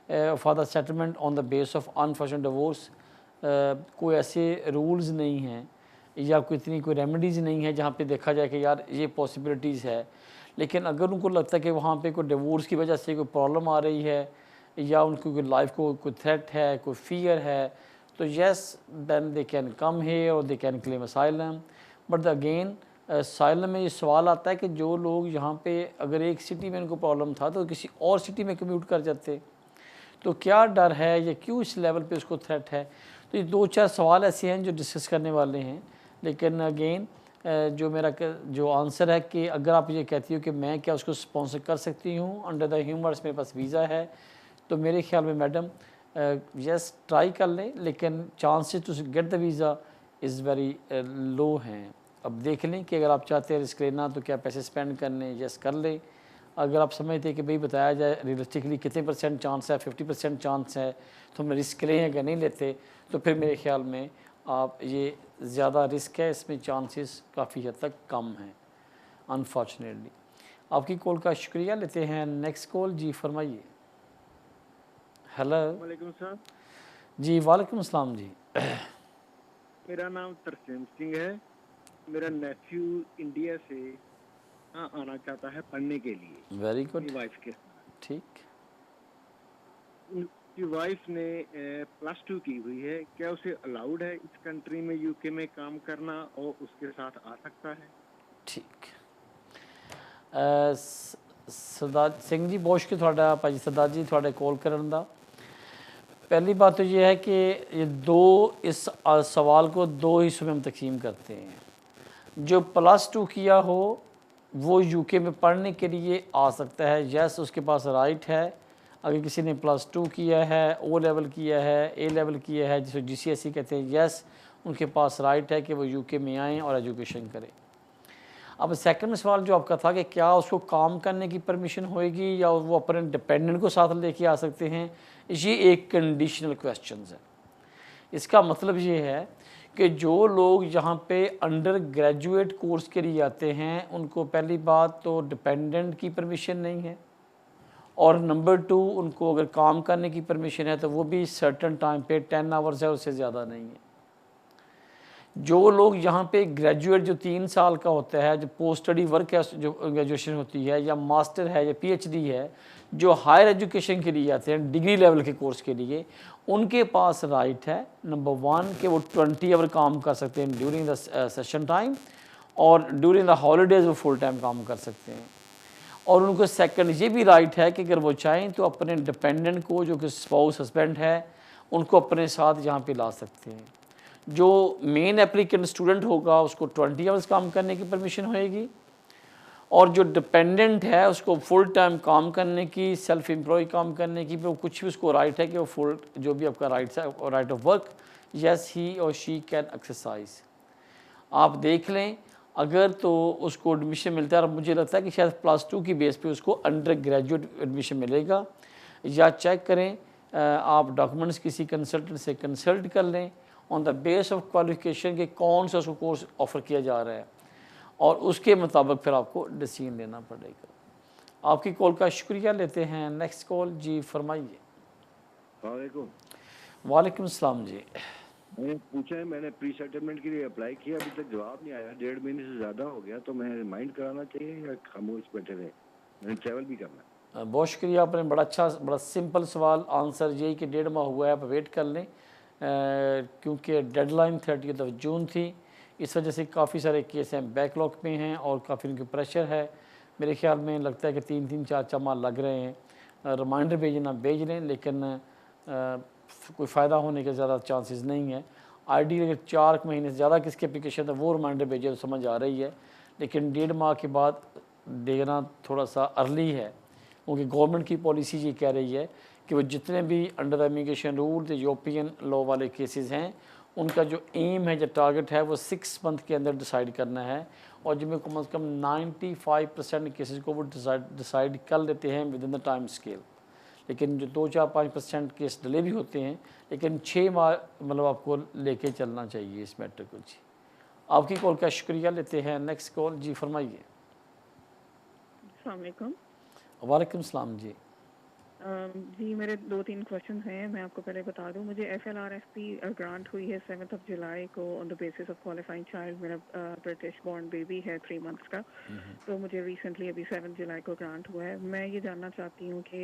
for the settlement on the base of unfortunate divorce, कोई ऐसे रूल्स नहीं हैं या कोई इतनी कोई रेमेडीज़ नहीं है जहाँ पे देखा जाए कि यार ये पॉसिबिलिटीज़ है। लेकिन अगर उनको लगता है कि वहाँ पे कोई डिवोर्स की वजह से कोई प्रॉब्लम आ रही है या उनको कोई लाइफ को कोई थ्रेट है, कोई फियर है, तो yes then they can come here और they can claim asylum. But again asylum में ये सवाल आता है कि जो लोग यहाँ पे अगर एक सिटी में उनको प्रॉब्लम था तो किसी और सिटी में कम्यूट कर जाते, तो क्या डर है या क्यों इस लेवल पे उसको थ्रेट है? तो ये 2-4 सवाल ऐसे हैं जो डिस्कस करने वाले हैं। लेकिन अगेन जो मेरा जो आंसर है कि अगर आप ये कहती हो कि मैं क्या उसको स्पॉन्सर कर सकती हूँ अंडर द ह्यूमर्स, मेरे पास वीज़ा है, तो मेरे ख्याल में मैडम यस ट्राई कर लें, लेकिन chances to get the visa is very low हैं। अब देख लें कि अगर आप चाहते हैं रिस्क लेना तो क्या पैसे स्पेंड करने, यस कर लें। अगर आप समझते हैं कि भाई बताया जाए रियलिस्टिकली कितने % चांस है, 50% चांस है, तो हम रिस्क लें या नहीं लेते, तो फिर मेरे ख्याल में आप ये ज़्यादा रिस्क है, इसमें चांसेस काफ़ी हद तक कम हैं अनफॉर्चुनेटली। आपकी कॉल का शुक्रिया। लेते हैं नेक्स्ट कॉल। जी फरमाइए। हेलो वालेकुम सलाम। जी वालेकुम अस्सलाम जी। मेरा नाम तरसेम सिंह है। मेरा नेफ्यू इंडिया से आना चाहता है पढ़ने के लिए वेरी गुड, अपनी वाइफ के साथ। ठीक। उनकी वाइफ ने +2 की हुई है, क्या उसे अलाउड है इस कंट्री में यूके में काम करना और उसके साथ आ सकता है? ठीक। सरदार सिंह जी बहुत शुक्रिया थोड़ा भाजी सरदार जी थोड़े कॉल करन दा। पहली बात तो ये है कि ये इस सवाल को 2 हिस्सों में हम तकसीम करते हैं। जो +2 किया हो वो यूके में पढ़ने के लिए आ सकता है, यस उसके पास राइट है। अगर किसी ने +2 किया है, ओ लेवल किया है, ए लेवल किया है, जिसे GCSE कहते हैं, यस उनके पास राइट है कि वो यूके में आएँ और एजुकेशन करें। अब सेकंड सवाल जो आपका था कि क्या उसको काम करने की परमिशन होएगी या वो अपने डिपेंडेंट को साथ लेके आ सकते हैं, ये एक कंडीशनल क्वेश्चन है। इसका मतलब ये है कि जो लोग यहाँ पे अंडर ग्रेजुएट कोर्स के लिए आते हैं उनको पहली बात तो डिपेंडेंट की परमिशन नहीं है, और नंबर 2 उनको अगर काम करने की परमिशन है तो वो भी सर्टन टाइम पे 10 आवर्स है, उससे ज़्यादा नहीं है। जो लोग यहाँ पे ग्रेजुएट जो 3 साल का होता है, जो पोस्ट स्टडी वर्क है, जो ग्रेजुएशन होती है या मास्टर है या पीएचडी है, जो हायर एजुकेशन के लिए आते हैं डिग्री लेवल के कोर्स के लिए, उनके पास राइट है नंबर 1 कि वो 20 आवर काम कर सकते हैं ड्यूरिंग द सेशन टाइम, और ड्यूरिंग द हॉलीडेज़ वो फुल टाइम काम कर सकते हैं। और उनको सेकंड ये भी राइट है कि अगर वो चाहें तो अपने डिपेंडेंट को, जो कि स्पाउस हस्बैंड है, उनको अपने साथ यहाँ पे ला सकते हैं। जो मेन एप्लीकेंट स्टूडेंट होगा उसको 20 आवर्स काम करने की परमिशन होएगी, और जो डिपेंडेंट है उसको फुल टाइम काम करने की, सेल्फ एम्प्लॉय काम करने की, वो कुछ भी उसको राइट है कि वो फुल जो भी आपका राइट है, right of work, yes he और शी कैन एक्सरसाइज। आप देख लें, अगर तो उसको एडमिशन मिलता है, और मुझे लगता है कि शायद +2 की बेस पे उसको अंडर ग्रेजुएट एडमिशन मिलेगा, या चेक करें आप डॉक्यूमेंट्स किसी कंसल्टेंट से कंसल्ट कर लें on the base of qualification के कौन सा उसको कोर्स ऑफ़र किया जा रहा है, और उसके मुताबिक फिर आपको डिसीजन लेना पड़ेगा। आपकी कॉल का शुक्रिया, लेते हैं नेक्स्ट कॉल। जी फरमाइए। वालेकुम सलाम जी। मैंने पूछा है, मैंने प्री सेटलमेंट के लिए अप्लाई किया, अभी तक जवाब नहीं आया, 1.5 महीने से ज़्यादा हो गया, तो मैं रिमाइंड कराना चाहिए या खामोश बैठे रहे? मैंने ट्रैवल भी करना है। बहुत शुक्रिया, आपने बड़ा अच्छा, बड़ा सिंपल सवाल, आंसर यही कि 1.5 माह हुआ है, आप वेट कर लें, क्योंकि डेडलाइन 30 जून थी, इस वजह से काफ़ी सारे केस हैं बैकलॉग में हैं और काफ़ी उनके प्रेशर है। मेरे ख्याल में लगता है कि 3-3, 4-4 माह लग रहे हैं। रिमाइंडर भेजना भेज लें, लेकिन कोई फ़ायदा होने के ज़्यादा चांसेस नहीं है। आईडी अगर 4 महीने से ज़्यादा किसकी एप्लीकेशन है वो रिमाइंडर भेजे तो समझ आ रही है, लेकिन 1.5 माह के बाद देना थोड़ा सा अर्ली है, क्योंकि गवर्नमेंट की पॉलिसी ये कह रही है कि वो जितने भी under immigration rule European law वाले केसेस हैं, उनका जो एम है, जो टारगेट है, वो 6 मंथ के अंदर डिसाइड करना है, और जिनमें कम से कम 95% केसेस को वो डिसाइड कर लेते हैं with in the time scale. लेकिन जो 2-4-5% केस डिले भी होते हैं, लेकिन 6 माह मतलब आपको लेके चलना चाहिए इस मैटर को। जी आपकी कॉल का शुक्रिया, लेते हैं नेक्स्ट कॉल। जी फरमाइए। अस्सलाम वालेकुम। वालेकुम सलाम जी। जी मेरे 2-3 क्वेश्चन हैं, मैं आपको पहले बता दूं। मुझे FLRFP ग्रांट हुई है 7 जुलाई को on the basis of qualifying child. मेरा ब्रिटिश बॉर्न बेबी है 3 मंथ्स का, तो मुझे रिसेंटली अभी 7 जुलाई को ग्रांट हुआ है। मैं ये जानना चाहती हूँ कि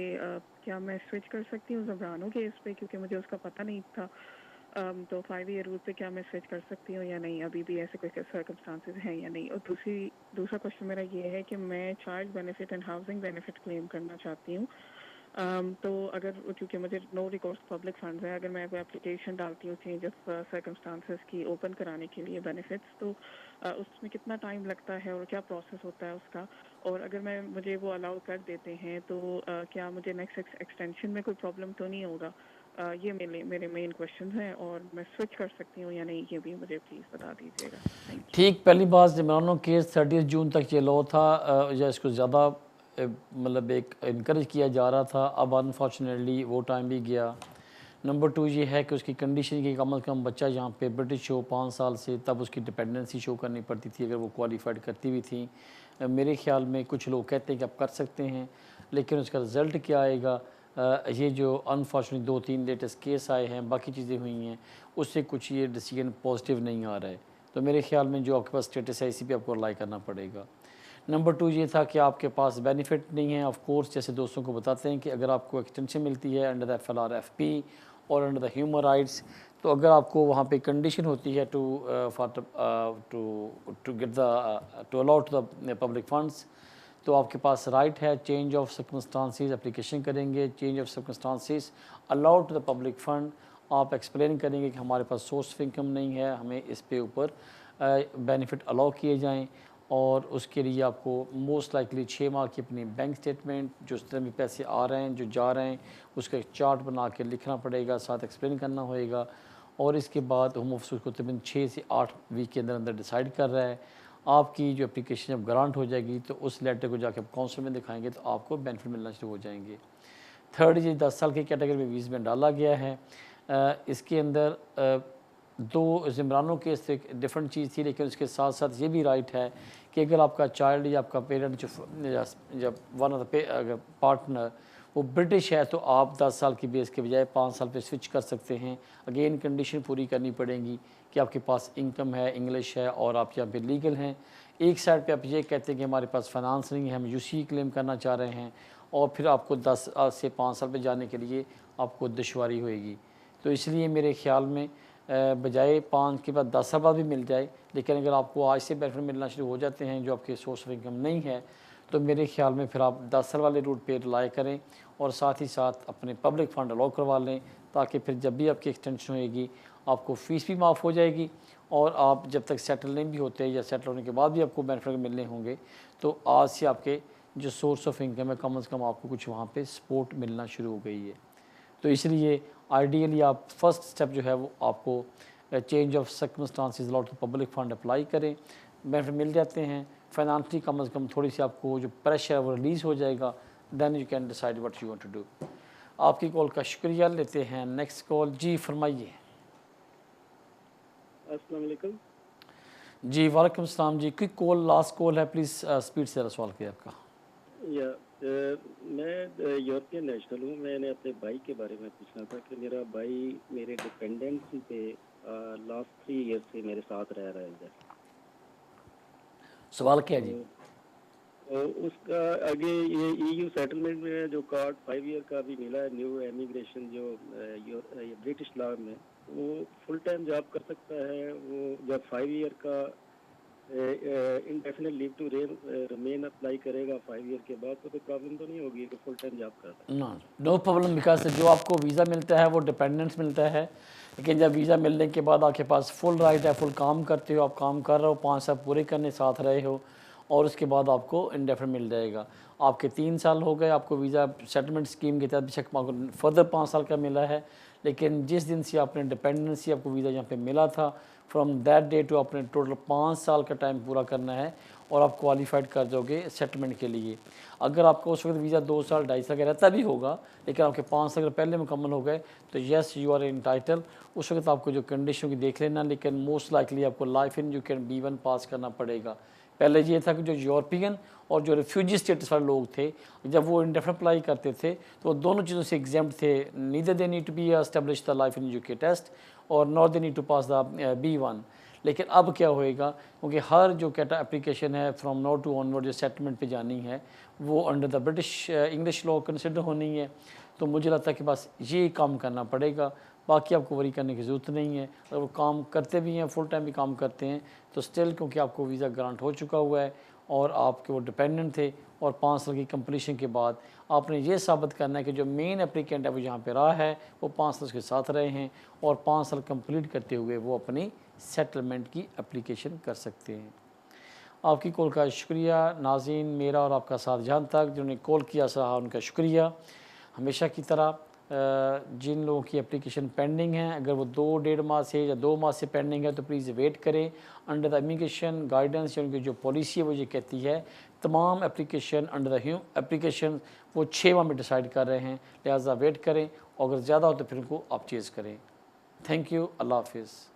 क्या मैं स्विच कर सकती हूँ ज़बरानो के इस पे, क्योंकि मुझे उसका पता नहीं था। तो 5 ईयर रूल पे क्या मैं स्विच कर सकती हूँ या नहीं, अभी भी ऐसे कोई सर्कमस्टांसेस हैं या नहीं। और दूसरा क्वेश्चन मेरा ये है कि मैं child benefit and housing benefit claim करना चाहती हूँ। तो अगर, क्योंकि मुझे नो रिकॉर्स पब्लिक फंड्स है, अगर मैं कोई एप्लीकेशन डालती हूँ चेंज ऑफ सर्कमस्टांसेस की ओपन कराने के लिए बेनिफिट्स, तो उसमें कितना टाइम लगता है और क्या प्रोसेस होता है उसका, और अगर मुझे वो अलाउ कर देते हैं तो क्या मुझे नेक्स्ट एक्सटेंशन में कोई प्रॉब्लम तो नहीं होगा? ये मेरे मेन क्वेश्चन हैं, और मैं स्विच कर सकती हूँ या नहीं, ये भी मुझे प्लीज़ बता दीजिएगा। ठीक, पहली बात, ज़बरानो केस 30 जून तक ये लॉ था, या इसको ज़्यादा मतलब एक इनकरेज किया जा रहा था, अब अनफॉर्चुनेटली वो टाइम भी गया। नंबर 2 ये है कि उसकी कंडीशन की कम से कम बच्चा यहाँ पे ब्रिटिश हो 5 साल से, तब उसकी डिपेंडेंसी शो करनी पड़ती थी अगर वो क्वालिफाइड करती हुई थी। मेरे ख्याल में कुछ लोग कहते हैं कि आप कर सकते हैं, लेकिन उसका रिज़ल्ट क्या आएगा, ये जो अनफॉर्चुनेटली 2-3 लेटेस्ट केस आए हैं, बाकी चीज़ें हुई हैं, उससे कुछ ये डिसीजन पॉजिटिव नहीं आ रहा है। तो मेरे ख्याल में जो आपके पास स्टेटस है इसी पे आपको अप्लाई करना पड़ेगा। नंबर 2 ये था कि आपके पास बेनिफिट नहीं है। ऑफ कोर्स जैसे दोस्तों को बताते हैं कि अगर आपको एक्सटेंशन मिलती है अंडर द FLRFP और अंडर द ह्यूमन राइट्स, तो अगर आपको वहाँ पे कंडीशन होती है to get the to allow to the public funds, तो आपके पास राइट है चेंज ऑफ सर्कमस्टांसेस, एप्लीकेशन करेंगे, change of circumstances, allow to the public fund, आप एक्सप्लेन करेंगे कि हमारे पास सोर्स ऑफ इनकम नहीं है, हमें इस पे ऊपर बेनिफिट अलाउ किए जाएं, और उसके लिए आपको मोस्ट लाइकली 6 माह की अपनी बैंक स्टेटमेंट, जो उस तरह भी पैसे आ रहे हैं जो जा रहे हैं, उसका एक चार्ट बना के लिखना पड़ेगा, साथ एक्सप्लेन करना होएगा। और इसके बाद होम ऑफिस उसको तकरीबन 6 से 8 वीक के अंदर अंदर डिसाइड कर रहा है। आपकी जो एप्लीकेशन जब ग्रांट हो जाएगी तो उस लेटर को जाके आप काउंसिल में दिखाएंगे तो आपको बेनिफिट मिलना शुरू हो जाएंगे। थर्ड, ये 10 साल की कैटेगरी में वीज़ में डाला गया है। इसके अंदर दो ज़िमरानों के से एक डिफरेंट चीज़ थी, लेकिन उसके साथ साथ ये भी राइट है कि अगर आपका चाइल्ड या आपका पेरेंट जब वन ऑफ द अगर पार्टनर वो ब्रिटिश है तो आप 10 साल की बेस के बजाय 5 साल पे स्विच कर सकते हैं। अगेन कंडीशन पूरी करनी पड़ेगी कि आपके पास इनकम है, इंग्लिश है और आप यहाँ पे लीगल हैं। एक साइड पे आप ये कहते हैं कि हमारे पास फाइनेंस नहीं है, हम यूसी क्लेम करना चाह रहे हैं, और फिर आपको 10 से 5 साल पे जाने के लिए आपको दुश्वारी होएगी। तो इसलिए मेरे ख्याल में बजाय 5 के बाद 10 साल बाद भी मिल जाए, लेकिन अगर आपको आज से बेनिफिट मिलना शुरू हो जाते हैं जो आपके सोर्स ऑफ इनकम नहीं है, तो मेरे ख्याल में फिर आप 10 साल वाले रूट पे रिलाई करें और साथ ही साथ अपने पब्लिक फ़ंड अलाउ करवा लें, ताकि फिर जब भी आपकी एक्सटेंशन होएगी आपको फ़ीस भी माफ़ हो जाएगी और आप जब तक सेटल नहीं भी होते या सेटल होने के बाद भी आपको बेनिफिट मिलने होंगे, तो आज से आपके जो सोर्स ऑफ इनकम है कम से कम आपको कुछ वहाँ पे सपोर्ट मिलना शुरू हो गई है। तो इसलिए आइडियली आप फर्स्ट स्टेप जो है वो आपको change of circumstances allowed to public fund apply करें, बेनिफिट मिल जाते हैं फाइनेंशियली, कम से कम थोड़ी सी आपको जो प्रेशर है वो रिलीज़ हो जाएगा। Then you can decide what you want to do. आपकी कॉल का शुक्रिया। लेते हैं नेक्स्ट कॉल। जी फरमाइए। अस्सलाम वालेकुम। जी वालेकुम सलाम जी। क्विक कॉल, लास्ट कॉल है, प्लीज़ स्पीड से सवाल किया आपका। या मैं यूरोपियन नेशनल हूँ। मैंने अपने भाई के बारे में पूछना था कि मेरा भाई मेरे डिपेंडेंसी पे लास्ट 3 ईयर से मेरे साथ रह रहा है इधर। सवाल क्या है जी? तो उसका आगे ये ईयू सेटलमेंट में जो कार्ड 5 ईयर का भी मिला है, न्यू इमिग्रेशन जो ब्रिटिश लॉ में, वो फुल टाइम जॉब कर सकता है। वो जब 5 ईयर का indefinite leave to remain apply करेगा 5 ईयर के बाद, तो कोई प्रॉब्लम तो नहीं होगी कि फुल टाइम जॉब करता है? नो प्रॉब्लम, बिकॉज जो आपको वीज़ा मिलता है वो डिपेंडेंस मिलता है, लेकिन जब वीज़ा मिलने के बाद आपके पास फुल राइट है, फुल काम करते हो, आप काम कर रहे हो, 5 साल पूरे करने साथ रहे हो, और उसके बाद आपको इंडेफिनिट मिल जाएगा। आपके 3 साल हो गए, आपको वीज़ा सेटलमेंट स्कीम के तहत बेशक आपको फर्दर 5 साल का मिला है, लेकिन जिस दिन से आपने डिपेंडेंसी आपको वीज़ा यहाँ पे मिला था, फ्रॉम दैट डे टू आपने टोटल 5 साल का टाइम पूरा करना है और आप क्वालिफाइड कर जाओगे सेटलमेंट के लिए। अगर आपको उस वक्त वीज़ा 2 साल 2.5 साल का रहता भी होगा, लेकिन आपके 5 साल पहले मुकम्मल हो गए, तो येस यू आर इंटाइटल। उस वक्त आपको जो कंडीशन की देख लेना, लेकिन मोस्ट लाइकली आपको life in you can B1 पास करना पड़ेगा। पहले ये था कि जो यूरोपियन और जो रिफ्यूजी स्टेटस वाले लोग थे, जब वो इंडेफिनिट अप्लाई करते थे तो वो दोनों चीज़ों से एग्जेम्प्ट थे। Neither they need to be establish the life in UK test और not they need to pass the B1। लेकिन अब क्या होएगा, क्योंकि हर जो कैटा एप्लीकेशन है फ्रॉम नाउ टू ऑनवर्ड जो सेटलमेंट पे जानी है वो under the British English law consider होनी है, तो मुझे लगता है कि बस ये काम करना पड़ेगा, बाकी आपको वरी करने की ज़रूरत नहीं है। अगर वो काम करते भी हैं, फुल टाइम भी काम करते हैं, तो स्टिल क्योंकि आपको वीज़ा ग्रांट हो चुका हुआ है और आपके वो डिपेंडेंट थे, और 5 साल की कंप्लीशन के बाद आपने ये साबित करना है कि जो मेन एप्लीकेंट है वो यहाँ पे रहा है, वो 5 साल के साथ रहे हैं, और 5 साल कंप्लीट करते हुए वो अपनी सेटलमेंट की एप्लीकेशन कर सकते हैं। आपकी कॉल का शुक्रिया। नाज़रीन, मेरा और आपका साथ जहाँ तक जिन्होंने कॉल किया सहा उनका शुक्रिया। हमेशा की तरह जिन लोगों की एप्लीकेशन पेंडिंग है, अगर वो 2-1.5 माह से या 2 माह से पेंडिंग है तो प्लीज़ वेट करें। अंडर द इमिग्रेशन गाइडेंस या उनकी जो पॉलिसी है वो ये कहती है तमाम एप्लीकेशन अंडर द एप्लीकेशन वो 6 माह में डिसाइड कर रहे हैं, लिहाजा वेट करें, और अगर ज़्यादा हो तो फिर उनको आप चेज़ करें। Thank you. अल्लाह हाफिज़।